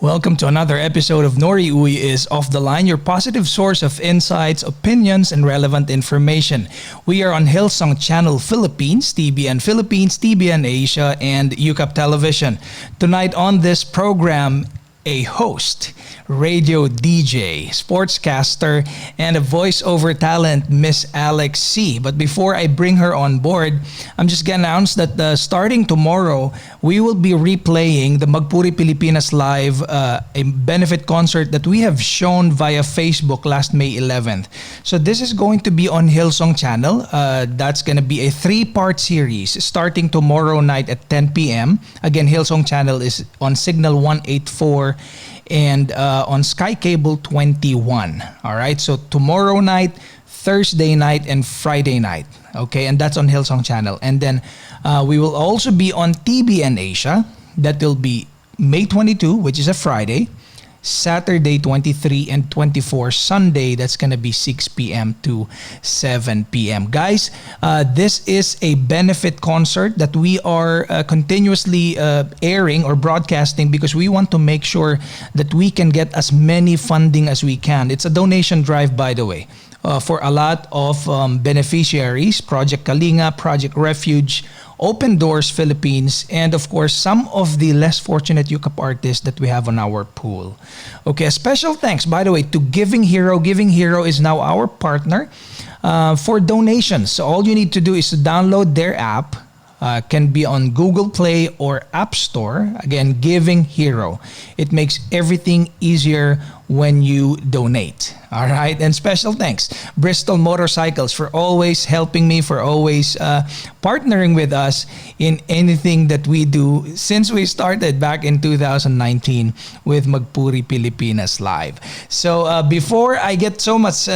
Welcome to another episode of Nori is Off the Line, your positive source of insights, opinions, and relevant information. We are on Hillsong Channel Philippines, TBN Philippines, TBN Asia, and UCAP Television. Tonight on this program, a host, radio DJ, sportscaster, and a voiceover talent, Miss Alex C. But before I bring her on board, I'm just gonna announce that starting tomorrow, we will be replaying the Magpuri Pilipinas Live, a benefit concert that we have shown via Facebook last May 11th. So this is going to be on Hillsong channel. That's gonna be a 3-part series starting tomorrow night at 10 p.m. Again, Hillsong channel is on Cignal 184 and on Skycable 21. All right, so tomorrow night, Thursday night, and Friday night. Okay, and that's on Hillsong channel. And then we will also be on TBN Asia. That will be May 22, which is a Friday, Saturday 23 and 24, Sunday, that's gonna be 6 p.m. to 7 p.m. Guys, this is a benefit concert that we are continuously airing or broadcasting because we want to make sure that we can get as many funding as we can. It's a donation drive, by the way, for a lot of beneficiaries, Project Kalinga, Project Refuge, Open Doors Philippines, and of course, some of the less fortunate UCAP artists that we have on our pool. Okay, a special thanks, by the way, to Giving Hero. Giving Hero is now our partner for donations. So all you need to do is to download their app. Can be on Google Play or App Store. Again, Giving Hero. It makes everything easier when you donate. All right, and special thanks, Bristol Motorcycles, for always helping me, for always partnering with us in anything that we do since we started back in 2019 with Magpuri Pilipinas Live. So before I get so much,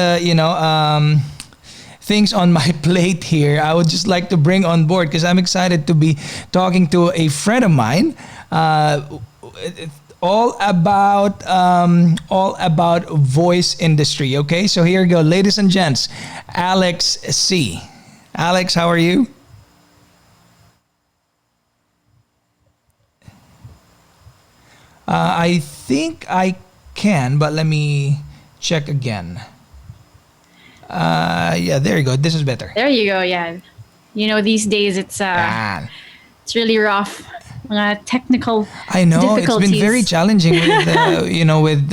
things on my plate here, I would just like to bring on board, because I'm excited to be talking to a friend of mine, all about voice industry. Okay, so here we go, ladies and gents, Alex C. Alex, how are you? I think I can, but let me check again. Yeah, there you go. This is better. There you go. Yeah, these days it's really rough. Technical. I know it's been very challenging with with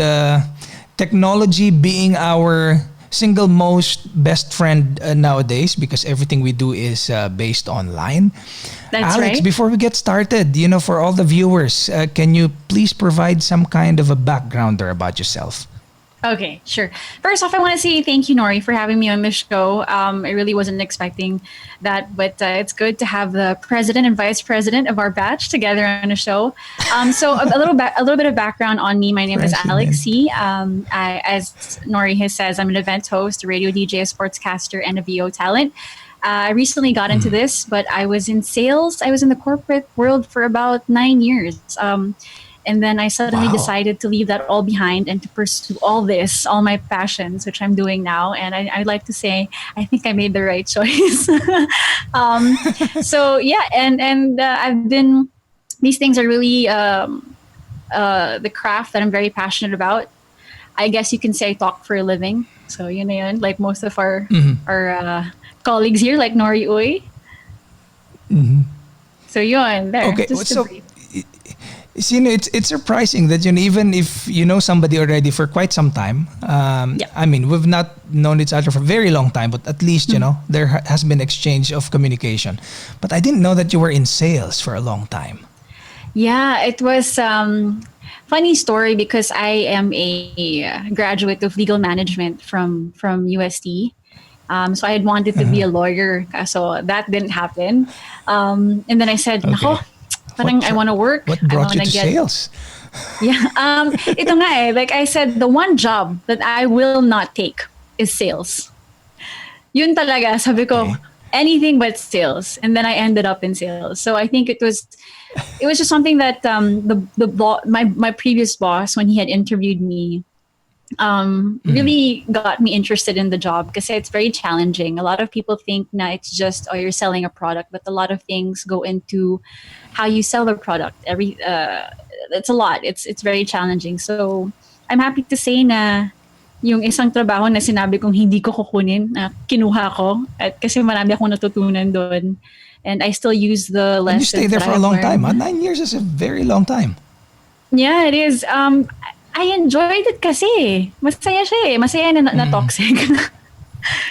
technology being our single most best friend nowadays, because everything we do is based online. That's Alex, right. before we get started, for all the viewers, can you please provide some kind of a backgrounder about yourself? Okay, sure. First off, I want to say thank you, Nori, for having me on the show. I really wasn't expecting that, but it's good to have the president and vice president of our batch together on a show. So a little bit of background on me. My name is Alex C. As Nori has says, I'm an event host, a radio DJ, a sportscaster, and a VO talent. I recently got into this, but I was in sales. I was in the corporate world for about 9 years. And then I suddenly decided to leave that all behind and to pursue all my passions, which I'm doing now. And I'd like to say, I think I made the right choice. So yeah, and I've been, these things are really the craft that I'm very passionate about. I guess you can say I talk for a living. So like most of our colleagues here, like Nori Uy. Mm-hmm. So yun, there. Okay, just so it's surprising that even if you know somebody already for quite some time, I mean, we've not known each other for a very long time, but at least there has been exchange of communication. But I didn't know that you were in sales for a long time. Yeah, it was funny story because I am a graduate of legal management from UST. So I had wanted to be a lawyer, so that didn't happen. And then I said, "No, I want to work." What brought you to sales? Yeah, ito nga eh. Like I said, the one job that I will not take is sales. Yun talaga, sabi ko, anything but sales. And then I ended up in sales. So I think it was just something that my previous boss, when he had interviewed me, really got me interested in the job because it's very challenging. A lot of people think na it's just, oh, you're selling a product, but a lot of things go into how you sell the product. It's a lot. It's very challenging. So I'm happy to say na yung isang trabaho na sinabi kong hindi ko kukunin, na kinuha ko at kasi marami akong natutunan doon. And I still use the And you lessons stay there that for I a have long learned. time. Huh? 9 years is a very long time. Yeah, it is. I enjoyed it kasi. Masaya siya eh. Masaya na toxic.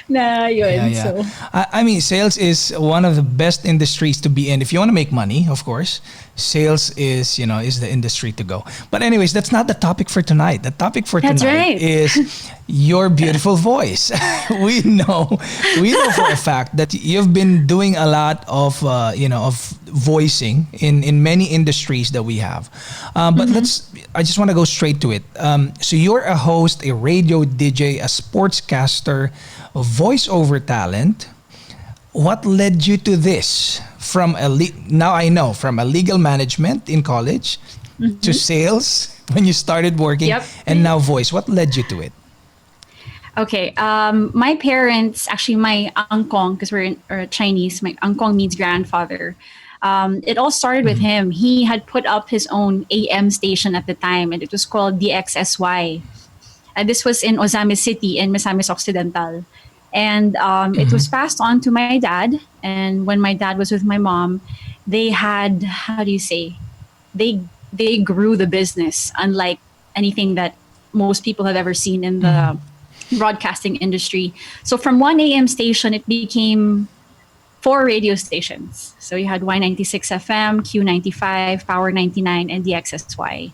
Na Yeah, yun. yeah. So, I mean, sales is one of the best industries to be in. If you want to make money, of course, sales is, is the industry to go. But anyways, that's not the topic for tonight. The topic for that's tonight right. is your beautiful voice. we know, we know for a fact that you've been doing a lot of, of voicing in many industries that we have. But I just want to go straight to it. So you're a host, a radio DJ, a sportscaster, a voiceover talent. What led you to this? Now I know, from a legal management in college to sales when you started working, Yep. and now voice. What led you to it? Okay. My parents, actually, my angkong, because we're Chinese, my angkong means grandfather. It all started with him. He had put up his own AM station at the time, and it was called DXSY. And this was in Ozamis City in Misamis Occidental. And it was passed on to my dad. And when my dad was with my mom, they had, how do you say, they grew the business, unlike anything that most people have ever seen in the broadcasting industry. So from one AM station, it became four radio stations. So you had Y96 FM, Q95, Power 99, and DXSY.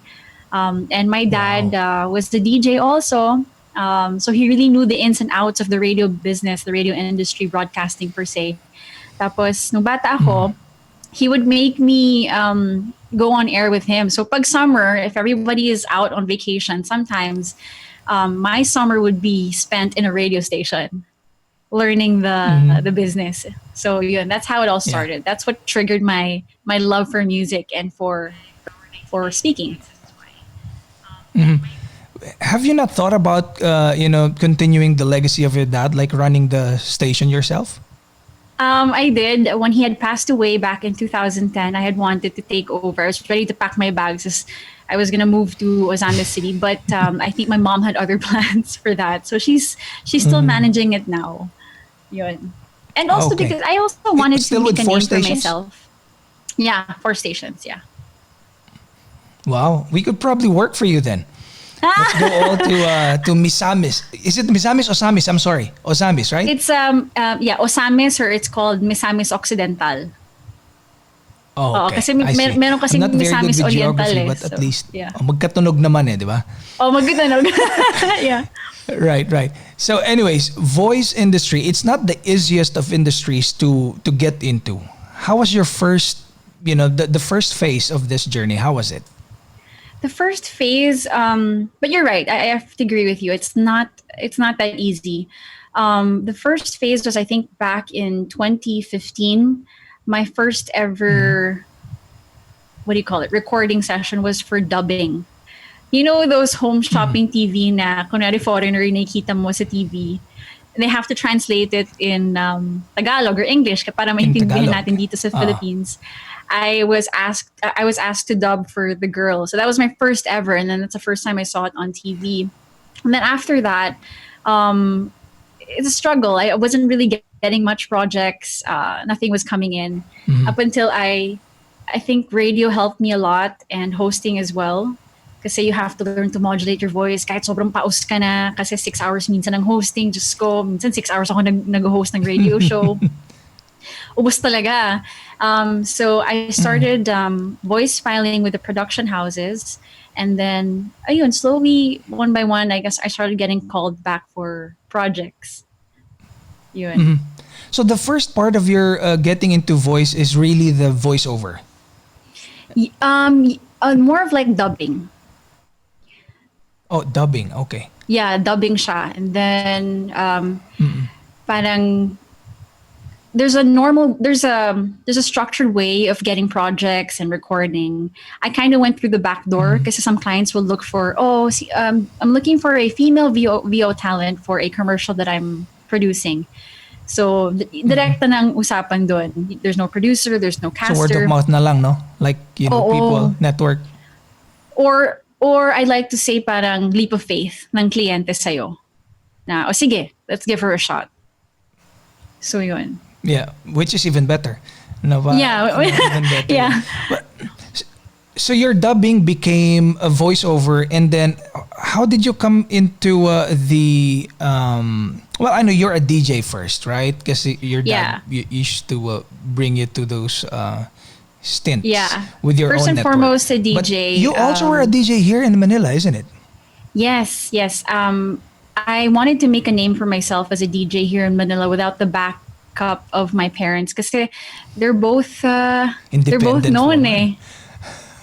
And my dad was the DJ also. So he really knew the ins and outs of the radio business, the radio industry, broadcasting per se. Tapos, nung bata ako, he would make me go on air with him. So pag summer, if everybody is out on vacation, sometimes my summer would be spent in a radio station learning the business. So yeah, that's how it all started. That's what triggered my love for music and for speaking. Have you not thought about, continuing the legacy of your dad, like running the station yourself? I did. When he had passed away back in 2010, I had wanted to take over. I was ready to pack my bags as I was gonna move to Ozamis City, but I think my mom had other plans for that. So she's still managing it now. Yun. And also Okay. because I also wanted Still to with make a four name for stations? myself. Yeah, 4 stations. Yeah. Wow, we could probably work for you then. Let's go all to Misamis. Is it Misamis or Osamis? I'm sorry, Osamis, right? It's Osamis, or it's called Misamis Occidental. Oh, Oo, okay. kasi I see. meron kasing I'm not very good Misamis with Oriental geography, eh. but at So, least yeah. magkatunog naman eh, di ba? Oh, magkatanog. Yeah. Right, right. So, anyways, voice industry. It's not the easiest of industries to get into. How was your first, the first phase of this journey? How was it? The first phase, but you're right. I have to agree with you. It's not that easy. The first phase was, I think, back in 2015. My first ever, what do you call it, recording session was for dubbing. You know those home shopping TV na kunwari foreigner yung nakikita mo sa TV. They have to translate it in Tagalog or English para maintindihan Tagalog. natin dito sa Philippines. I was asked to dub for the girl. So that was my first ever, and then that's the first time I saw it on TV. And then after that, it's a struggle. I wasn't really getting much projects. Nothing was coming in up until I think radio helped me a lot, and hosting as well. Kasi you have to learn to modulate your voice. Kahit sobrang paus ka na, kasi 6 hours minsan ng hosting. Diyos ko, minsan 6 hours ako nag-host ng radio show. Ubus talaga. So I started voice filing with the production houses. And then, ayun, slowly, one by one, I guess I started getting called back for projects. Yun. So the first part of your getting into voice is really the voiceover. More of like dubbing. Oh, dubbing. Okay. Yeah, dubbing siya. And then, parang, there's a structured way of getting projects and recording. I kind of went through the back door because some clients will look for, I'm looking for a female VO talent for a commercial that I'm producing. So direkta ng usapan doon. There's no producer, there's no So word of caster. mouth na lang, no? Like, people, network. Or I like to say parang leap of faith ng kliyente sa'yo. Na, sige, let's give her a shot. So yun. Yeah, which is even better. No, Yeah. even better. Yeah. But, so your dubbing became a voiceover, and then how did you come into the? Well, I know you're a DJ first, right? Because your dad used to bring you to those stints. Yeah. With your First own and network. foremost, a DJ. But you also were a DJ here in Manila, isn't it? Yes. I wanted to make a name for myself as a DJ here in Manila without the backup of my parents, kasi they're both known woman. eh.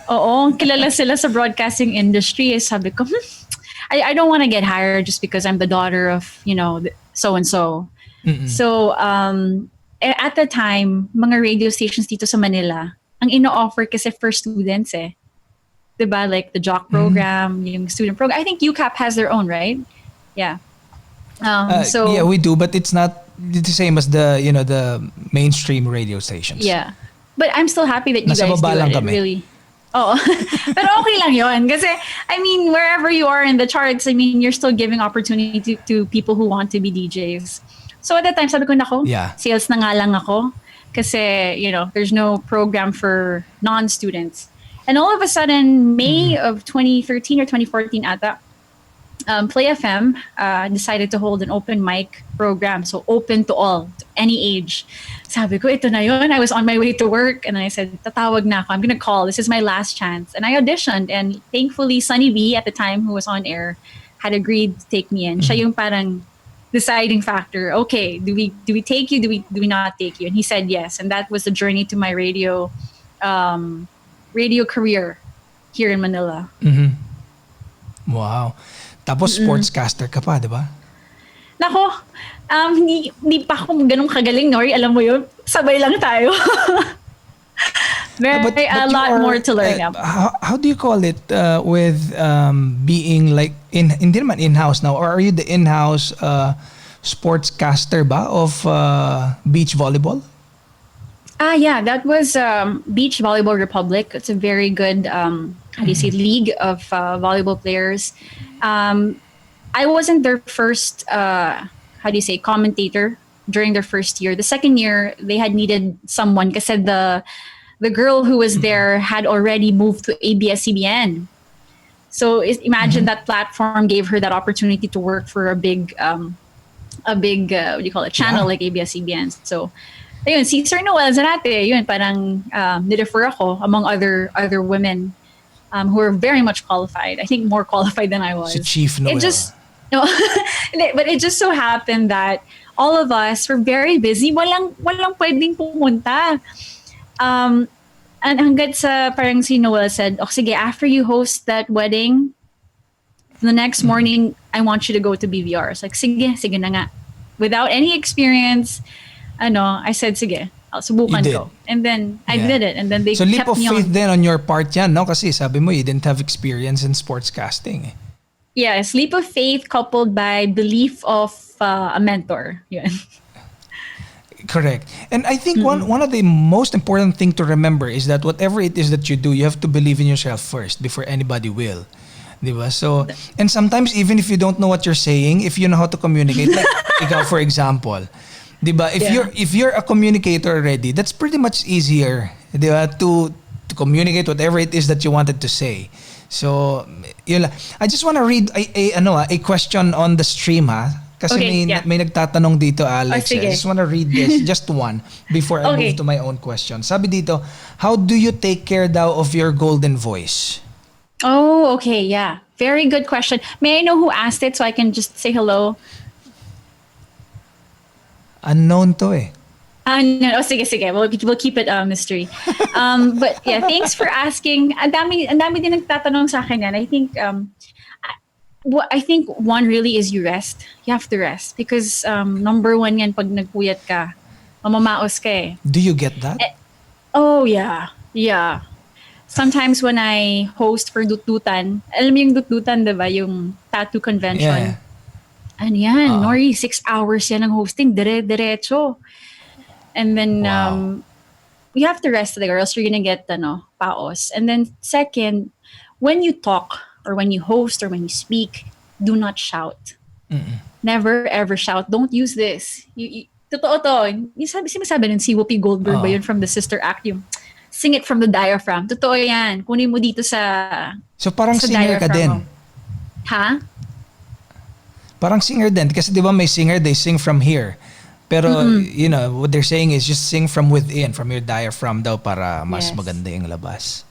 Oo, kilala sila sa broadcasting industry. Sabi ko, I don't want to get hired just because I'm the daughter of, so and so. So at the time, mga radio stations dito sa Manila, ang ino-offer kasi for students eh. Diba? Like the jock program, yung student program. I think UCAP has their own, right? Yeah. Yeah, we do, but it's not the same as the mainstream radio stations. Yeah. But I'm still happy that you Nasa guys baba do lang it. kami. Really. Oh, pero okay lang yon. Kasi, I mean, wherever you are in the charts, I mean, you're still giving opportunity to people who want to be DJs. So at that time, sabi ko, nako, sales na nga lang ako. Kasi, there's no program for non-students. And all of a sudden, May of 2013 or 2014 ata, Play FM decided to hold an open mic program. So open to all, to any age. Sabi ko, ito na yun. I was on my way to work and I said, tatawag na ako. I'm gonna call. This is my last chance. And I auditioned. And thankfully, Sunny B at the time, who was on air, had agreed to take me in. Siya yung parang deciding factor. Okay, do we take you? Do we not take you? And he said yes. And that was the journey to my radio career here in Manila. Wow. Tapos sportscaster ka pa, di ba? Nako, hindi pa ako ganun kagaling, Nori. Alam mo yun, sabay lang tayo. But a lot more to learn. How do you call it with being like, hindi naman in-house now, or are you the in-house sportscaster ba of beach volleyball? Yeah, that was Beach Volleyball Republic. It's a very good, league of volleyball players. I wasn't their first, commentator during their first year. The second year, they had needed someone kasi the girl who was there had already moved to ABS-CBN. So imagine that platform gave her that opportunity to work for a big channel like ABS-CBN. So, ayun, si Sir Noel Zanate, yun, parang nirefer ako among other women who are very much qualified. I think more qualified than I was. Si Chief Noel. But it just so happened that all of us were very busy. Walang pwedeng pumunta. And hanggat sa parang si Noel said, sige, after you host that wedding, the next morning, I want you to go to BVR. It's like, sige na nga. Without any experience, I said, sige, I'll subukan ko. And then I did it. And then they kept me on. So leap of faith then on your part yan, no? Kasi sabi mo, you didn't have experience in sportscasting. Yes, leap of faith coupled by belief of a mentor. Yun. Correct. And I think one of the most important thing to remember is that whatever it is that you do, you have to believe in yourself first before anybody will. Diba? So, and sometimes even if you don't know what you're saying, if you know how to communicate, like ikaw for example, diba? If you're a communicator already, that's pretty much easier, diba? To communicate whatever it is that you wanted to say. So, yun lang. I just want to read a question on the stream, ha? Kasi may nagtatanong dito, Alex. I just want to read this, just one, before I move to my own question. Sabi dito, how do you take care daw of your golden voice? Oh, okay, yeah. Very good question. May I know who asked it so I can just say hello? Unknown to eh. No, sige. We'll keep it mystery. But yeah, thanks for asking. Ang dami din nagtatanong sa akin yan. I think one really is you rest. You have to rest because number one yan pag nagpuyat ka. Mamamaos ka eh. Do you get that? Oh, yeah. Yeah. Sometimes when I host for Dutdutan, alam mo yung Dutdutan, diba? Yung tattoo convention. Yeah. Ano yan? Nori, 6 hours yan ng hosting. Diretso. And then, Wow. you have to rest or else you're gonna get, paos. And then, second, when you talk or when you host or when you speak, do not shout. Never ever shout. Don't use this. Totoo to. Yung sinasabi nun, si Whoopi Goldberg ba yun from the Sister Act, yung sing it from the diaphragm. Totoo yan. Kunin mo dito sa So parang sa singer ka din. mo. Ha? Parang singer din. Kasi di ba may singer, they sing from here. Pero, you know, what they're saying is just sing from within, from your diaphragm daw para mas Yes. maganda yung labas.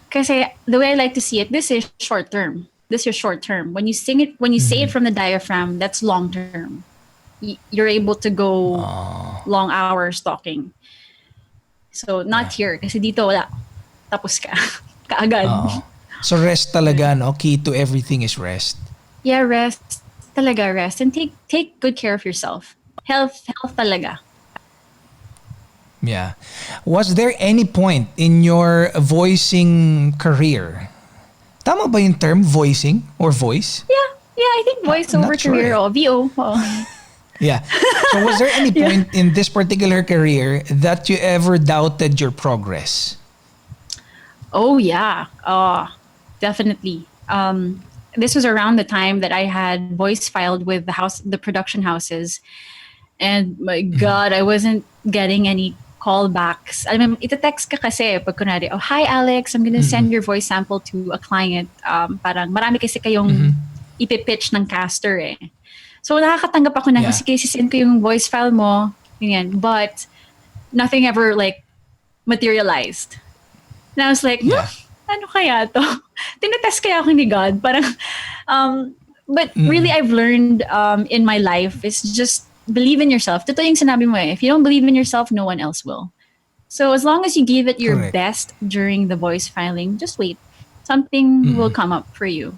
Kasi the way I like to see it, this is short term. This is short term. When you say it from the diaphragm, that's long term. You're able to go long hours talking. So not here kasi dito wala. Tapos ka. Kaagad. So rest talaga, no? Key to everything is rest. Yeah, rest. Talaga rest and take good care of yourself. Health talaga. Yeah. Was there any point in your voicing career? Tama ba yung term voicing or voice? Yeah, I think voiceover not sure. career VO. Yeah. So was there any point in this particular career that you ever doubted your progress? Oh yeah. Definitely. This was around the time that I had voice filed with the production houses. And my God, I wasn't getting any callbacks. I mean, ita-text ka kasi pag kunwari, oh, hi Alex, I'm gonna send your voice sample to a client. Parang marami kasi kayong ipipitch ng caster eh. So nakakatanggap ako na, sige, sisend ko yung voice file mo. Ganyan. But nothing ever like materialized. And I was like, ano kaya to? Tinetest kaya ako ni God. Parang, but really I've learned in my life is just believe in yourself. Totoo yung sinabi mo eh. If you don't believe in yourself, no one else will. So as long as you give it your best during the voice filing, just wait. Something will come up for you.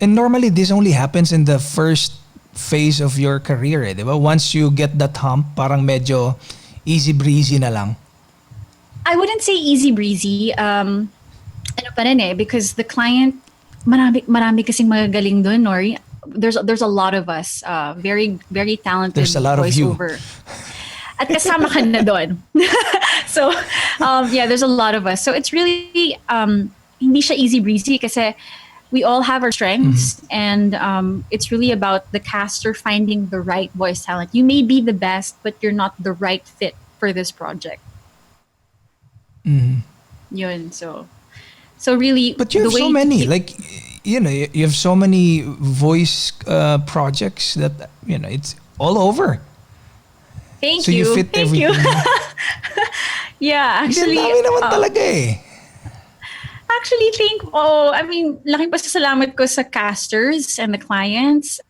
And normally this only happens in the first phase of your career, eh, di ba? Once you get that hump, parang medyo easy breezy na lang. I wouldn't say easy breezy. Ano pa rin eh, because the client, marami kasing magagaling dun, Nori. There's a lot of us, very very talented. There's a lot voiceover. of you. At kasama ka na doon. So, there's a lot of us. So it's really hindi siya easy breezy kasi we all have our strengths and it's really about the caster finding the right voice talent. You may be the best, but you're not the right fit for this project. Yun, so really, but you have so many, like, you know, you have so many voice projects that, you know, it's all over. Thank so you. So you fit Thank everything. You. Yeah, actually. Dami naman talaga eh. Actually, I mean, laking pasasalamat ko sa casters and the clients.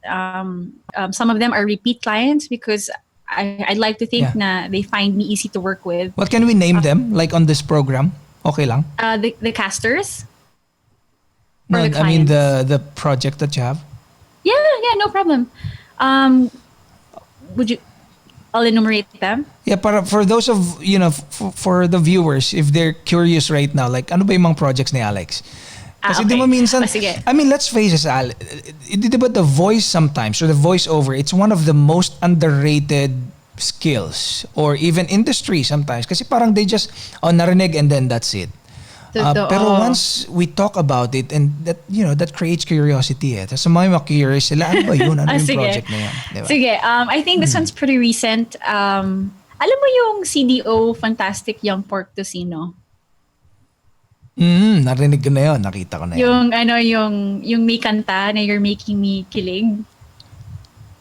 Some of them are repeat clients because I'd like to think na they find me easy to work with. What can we name them, like on this program? Okay lang? The casters? No, or the I mean clients? the project that you have. Yeah, no problem. I'll enumerate them. Yeah, for those of, you know, for the viewers, if they're curious right now, like ano ba yung mga projects ni Alex? Kasi di ba minsan, I mean, let's face it, di ba the voice sometimes, or the voiceover, it's one of the most underrated skills, or even industry sometimes. Kasi parang they just, narinig and then that's it. Pero once we talk about it, and that, you know, that creates curiosity eh. Tapos mga ma-curious sila, ano ba yun? Ano yung project na yan? Diba? Sige, I think this one's pretty recent. Alam mo yung CDO Fantastic Young Pork Tocino? Narinig ko na yun, nakita ko na yun. Yung may kanta na You're Making Me Kilig.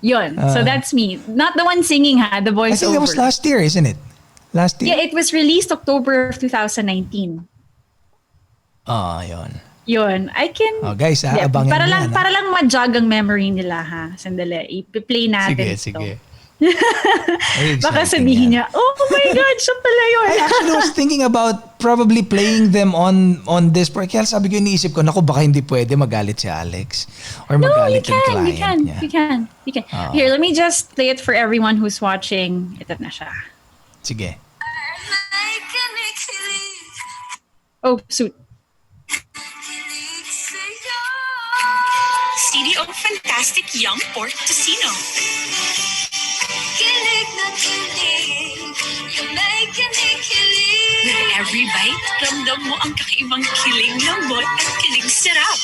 Yun. So that's me. Not the one singing the voiceover. I think it was last year, isn't it? Last year? Yeah, it was released October of 2019. Yun. Yun. I can... guys, abangan para lang ma-jog ang memory nila, ha? Sandali. I-play natin Sige. Very Baka exciting sabihin yan. niya, oh my God, siya pala yun. I actually was thinking about probably playing them on this. Kaya sabi ko, iniisip ko, naku, baka hindi pwede magalit si Alex. Or No, magalit yung client niya. you can. Here, let me just play it for everyone who's watching. Ito na siya. Sige. Oh, suit. CDO Fantastic Young Pork Tocino. With every bite, ramdam mo ang kakaibang kilig, lambot at kilig sarap.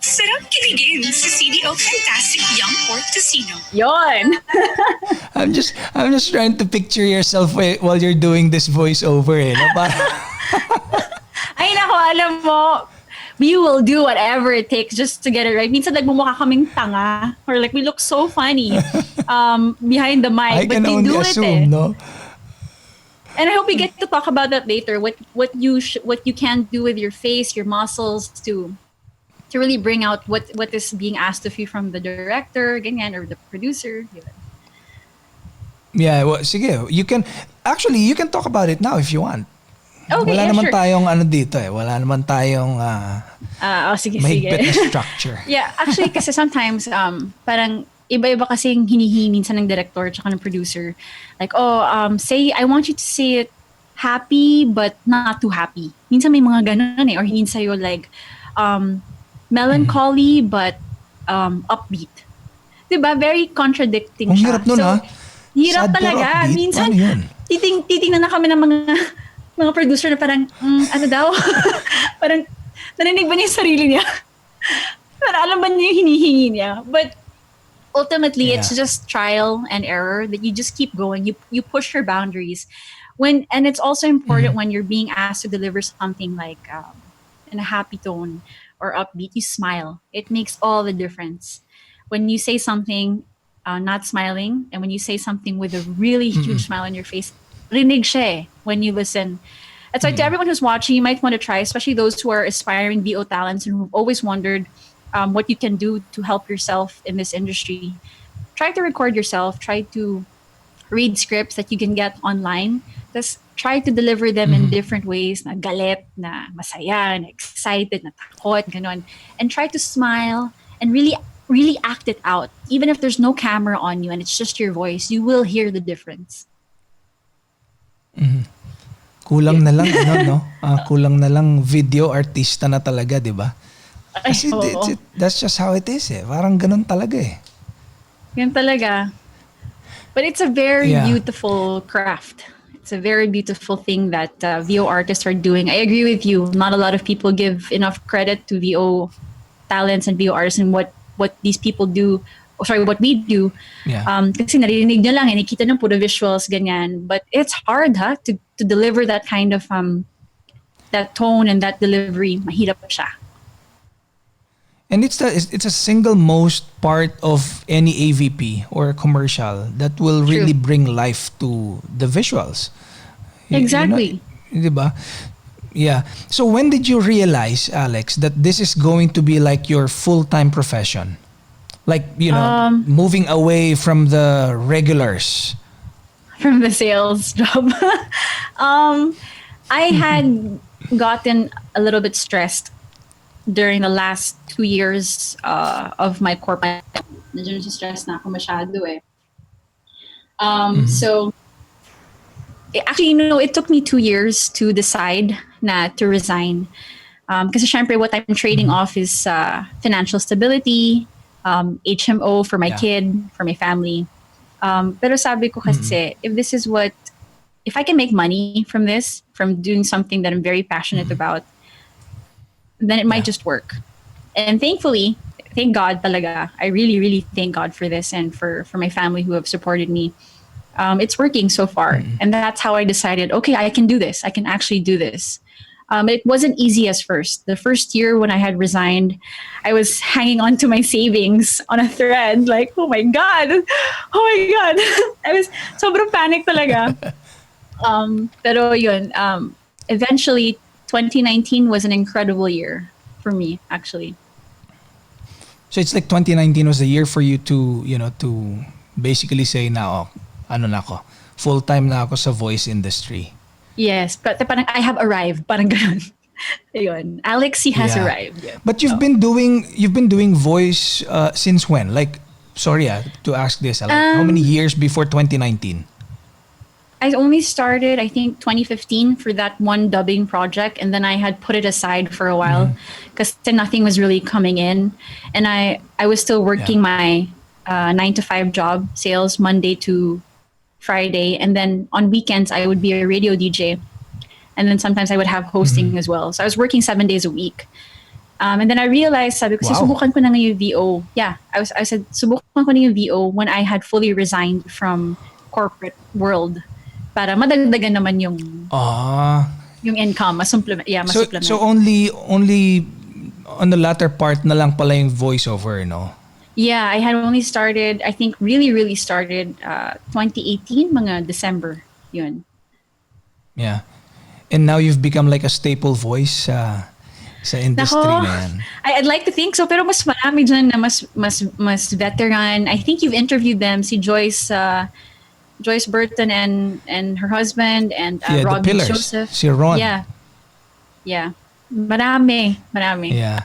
Sarap kiligin sa CDO Fantastic Young Pork Tocino. Yon. I'm just trying to picture yourself while you're doing this voiceover. No? Ay, nako, alam mo, we will do whatever it takes just to get it right. Minsan nagmumukha kaming tanga or like we look so funny behind the mic. I but can we only do assume, it. no? And I hope we get to talk about that later. What you can do with your face, your muscles to really bring out what is being asked of you from the director, ganyan, or the producer. Yeah, well, sige. You can talk about it now if you want. Okay, Wala yeah, naman sure. tayong ano dito eh. Wala naman tayong Sige. mahigpit na structure. Yeah, actually kasi sometimes parang iba-iba kasing hinihingi minsan ng director tsaka ng producer. Like, say, I want you to say it happy but not too happy. Minsan may mga ganun eh. Or hingin sa'yo like, melancholy but upbeat. Diba? Very contradicting Ang siya. hirap nun, ha? Hirap Sad pero talaga. upbeat? Minsan, Ano yun? titingnan na kami ng mga producer na parang, ano daw? Parang, narinig ba niya yung sarili niya? Parang alam ba niya yung hinihingi niya? But ultimately, it's just trial and error that you just keep going. You push your boundaries. And it's also important when you're being asked to deliver something like in a happy tone or upbeat, you smile. It makes all the difference. When you say something not smiling, and when you say something with a really huge smile on your face, rinig siya eh, when you listen. And so to everyone who's watching, you might want to try, especially those who are aspiring VO talents and who've always wondered what you can do to help yourself in this industry. Try to record yourself. Try to read scripts that you can get online. Just try to deliver them in different ways, na galit, na masaya, na excited, na takot, ganon. And try to smile and really act it out. Even if there's no camera on you and it's just your voice, you will hear the difference. Kulang na lang no? Kulang na lang video artista na talaga, 'di ba? Kasi that's just how it is eh. Parang ganun talaga eh. Yan talaga. But it's a very beautiful craft. It's a very beautiful thing that VO artists are doing. I agree with you. Not a lot of people give enough credit to VO talents and VO artists and what these people do. What we do. Yeah. Kasi naririnig nyo lang, nakikita ng puro visuals, ganyan. But it's hard to deliver that kind of that tone and that delivery. Mahirap siya. And it's a single most part of any AVP or commercial that will really bring life to the visuals. Exactly. Diba? Yeah. So when did you realize, Alex, that this is going to be like your full-time profession? Like, moving away from the regulars. From the sales job. I had gotten a little bit stressed during the last 2 years of my corporate. Medyo stress na ako masyado eh. So, actually, it took me 2 years to decide to resign. Kasi syempre, what I'm trading off is financial stability, HMO for my kid, for my family. Pero sabi ko kasi, if I can make money from this, from doing something that I'm very passionate about, then it might just work. And thankfully, thank God talaga, I really, really thank God for this and for my family who have supported me. It's working so far. And that's how I decided, okay, I can do this. I can actually do this. It wasn't easy as first. The first year when I had resigned, I was hanging on to my savings on a thread. Like, oh my God. I was sobrang panic talaga. Pero yun, eventually, 2019 was an incredible year for me, actually. So it's like 2019 was the year for you to, to basically say na, oh, ano na ako, full-time na ako sa voice industry. Yes, but parang I have arrived, parang ganun. Ayun, Alexi has Yeah. arrived. Yeah. But you've been doing voice since when? Like, sorry to ask this. Like, how many years before 2019? I only started, I think, 2015 for that one dubbing project, and then I had put it aside for a while because nothing was really coming in, and I was still working my 9 to 5 job, sales Monday to Friday, and then on weekends I would be a radio DJ, and then sometimes I would have hosting as well. So I was working 7 days a week. And then I realized, sabi ko, Wow. subukan ko na nga yung VO. Yeah, I said, subukan ko na yung VO when I had fully resigned from corporate world para madagdagan naman yung income, masupplement. Yeah, So masupplement. so only on the latter part na lang pala yung voiceover, no? Yeah, I had only started, I think really started 2018, mga December. Yun. Yeah. And now you've become like a staple voice sa industry Nako, na yan. I'd like to think so, pero mas marami dyan na mas veteran. I think you've interviewed them, si Joyce Burton and her husband, and Yeah, the Robbie Pillars. Joseph. Si Ron. Yeah. Marami. Yeah.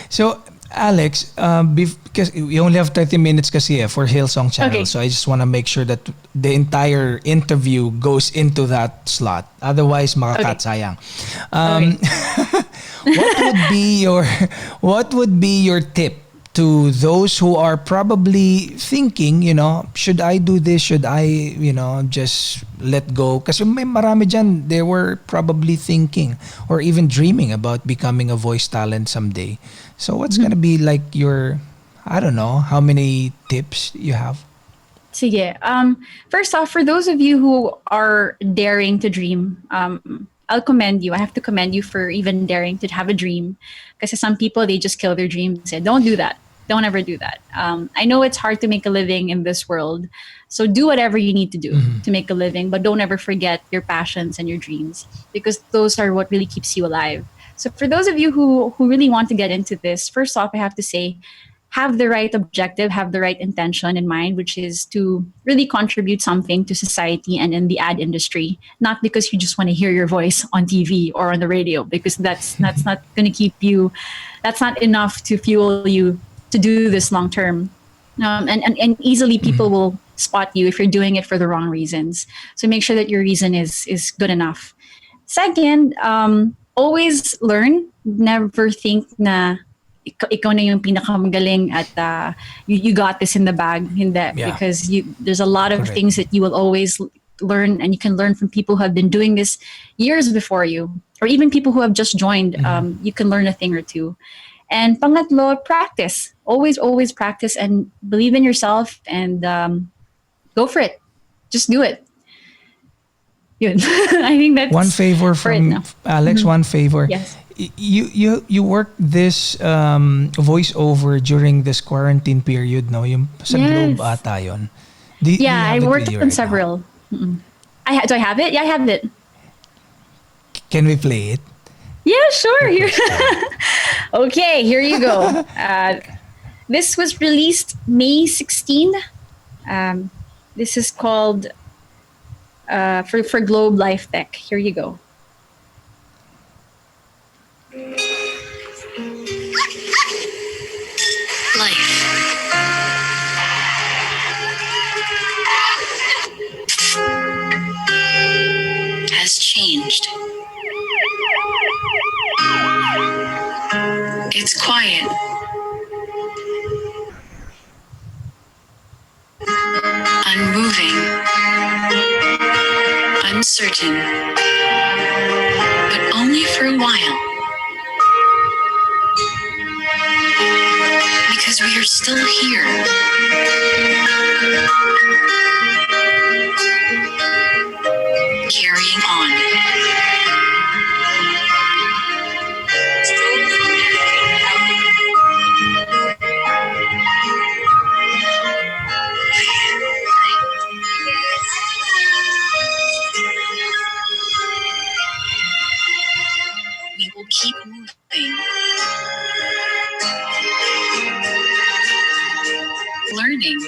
So, Alex, because we only have 30 minutes kasi for Hillsong channel, Okay. so I just want to make sure that the entire interview goes into that slot. Otherwise, makakat sayang. What would be your tip to those who are probably thinking, should I do this? Should I, just let go? Kasi may marami dyan, they were probably thinking or even dreaming about becoming a voice talent someday. So what's gonna be like your, I don't know, how many tips you have? Sige. First off, for those of you who are daring to dream, I'll commend you. I have to commend you for even daring to have a dream. Because some people, they just kill their dreams. Say, don't do that. Don't ever do that. I know it's hard to make a living in this world. So do whatever you need to do to make a living. But don't ever forget your passions and your dreams. Because those are what really keeps you alive. So for those of you who really want to get into this, first off, I have to say, have the right objective, have the right intention in mind, which is to really contribute something to society and in the ad industry, not because you just want to hear your voice on TV or on the radio, because that's not going to keep you, that's not enough to fuel you to do this long term. And easily people will spot you if you're doing it for the wrong reasons. So make sure that your reason is good enough. Second, always learn. Never think na ikaw na yung pinakamagaling at you got this in the bag. Hindi. Yeah. Because there's a lot of Correct. things that you will always learn, and you can learn from people who have been doing this years before you, or even people who have just joined. You can learn a thing or two. And pangatlo, practice. Always practice and believe in yourself and go for it. Just do it. Yun. I think that's One favor for it from now. Alex, one favor. Yes. You worked this voiceover during this quarantine period, no? Yung sa Yes. Globe ata yun. Do you Yeah, I have the worked video on right now? several. Do I have it? Yeah, I have it. Can we play it? Yeah, sure. Here. Okay, here you go. This was released May 16. This is called for Globe Life Tech. Here you go. Life. Has changed. It's quiet. Unmoving. Uncertain. But only for a while. Because we are still here. Carrying on. We will keep moving. learning,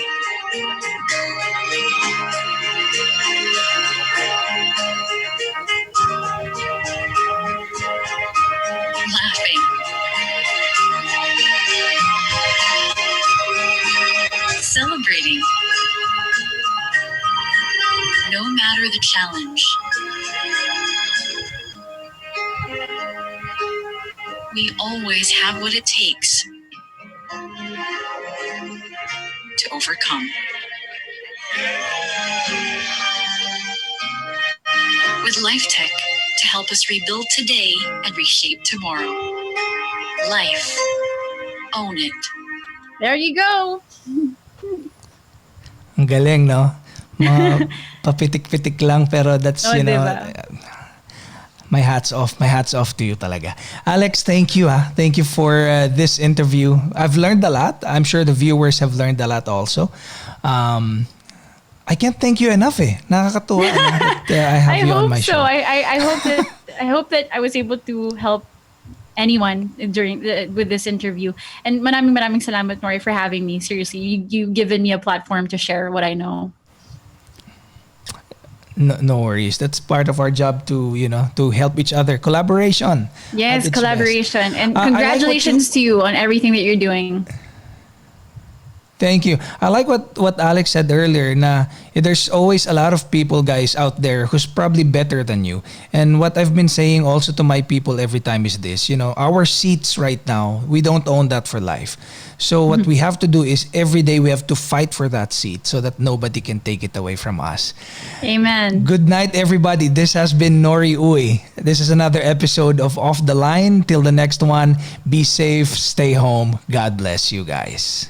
laughing, celebrating. No matter the challenge, we always have what it takes to overcome. With Life Tech to help us rebuild today and reshape tomorrow. Life. Own it. There you go. Ang galing, no? Mga papitik-pitik lang pero that's, Oh, you know, diba? my hat's off. My hat's off to you talaga. Alex, thank you. Thank you for this interview. I've learned a lot. I'm sure the viewers have learned a lot also. I can't thank you enough Nakakatuwa that I have you on my show. I hope so. I hope that I was able to help anyone with this interview. And maraming salamat, Nori, for having me. Seriously, you've given me a platform to share what I know. No worries. That's part of our job to, to help each other. Collaboration. Yes, collaboration. Best. And congratulations to you on everything that you're doing. Thank you. I like what Alex said earlier na there's always a lot of people, guys, out there who's probably better than you. And what I've been saying also to my people every time is this, our seats right now, we don't own that for life. So what we have to do is every day we have to fight for that seat so that nobody can take it away from us. Amen. Good night, everybody. This has been Nori Uy. This is another episode of Off the Line. Till the next one, be safe, stay home. God bless you guys.